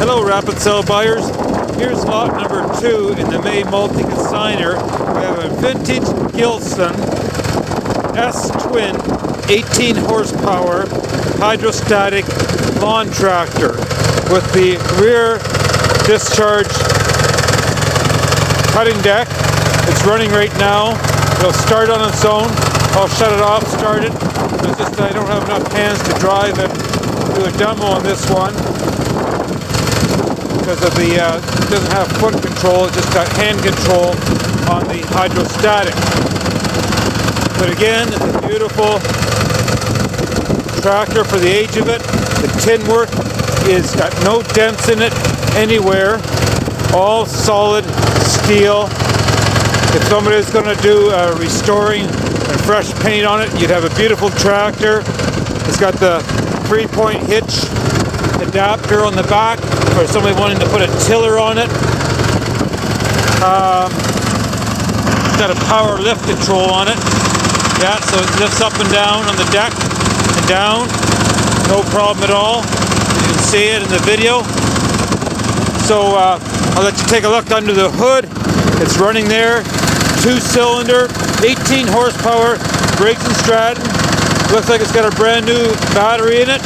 Hello Rapid Sale buyers. Here's lot number 2 in the May multi-consigner. We have a vintage Gilson S-Twin 18 horsepower hydrostatic lawn tractor with the rear discharge cutting deck. It's running right now. It'll start on its own. I'll shut it off, start it. It's just I don't have enough hands to drive it. Do a demo on this one because of the it doesn't have foot control, it just got hand control on the hydrostatic. But again, it's a beautiful tractor for the age of it. The tin work is got no dents in it anywhere. All solid steel. If somebody's going to do restoring and fresh paint on it, you'd have a beautiful tractor. It's got the 3-point hitch adapter on the back for somebody wanting to put a tiller on it. It's got a power lift control on it. Yeah, so it lifts up and down on the deck and down. No problem at all. You can see it in the video. So I'll let you take a look under the hood. It's running there. 2-cylinder, 18 horsepower, Briggs & Stratton. Looks like it's got a brand new battery in it.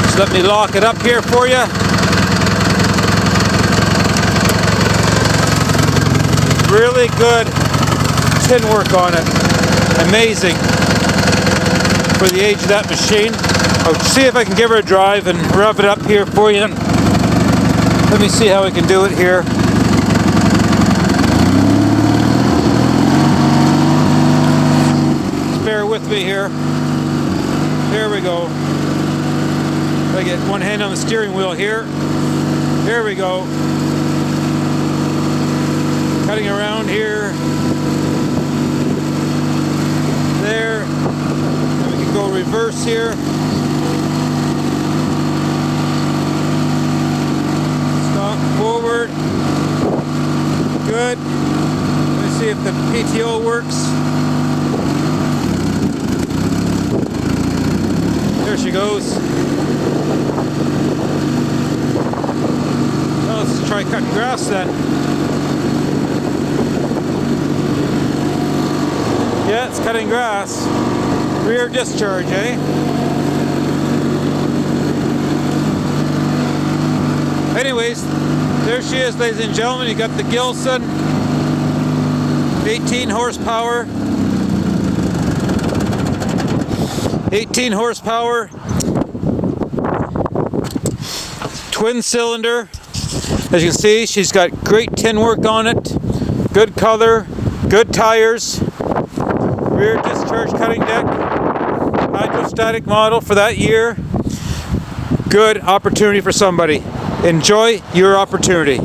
Just let me lock it up here for you. Really good tin work on it. Amazing for the age of that machine. I'll see if I can give her a drive and rev it up here for you. Let me see how we can do it here. Bear with me here. There we go. I get one hand on the steering wheel here. There we go. Cutting around here. There. And we can go reverse here. Stop forward. Good. Let me see if the PTO works. There she goes. Well, let's try cutting grass then. Yeah, it's cutting grass. Rear discharge, eh? Anyways, there she is, ladies and gentlemen. You got the Gilson 18 horsepower. 18 horsepower, twin cylinder. As you can see, she's got great tin work on it, good color, good tires, rear discharge cutting deck, hydrostatic model for that year. Good opportunity for somebody. Enjoy your opportunity.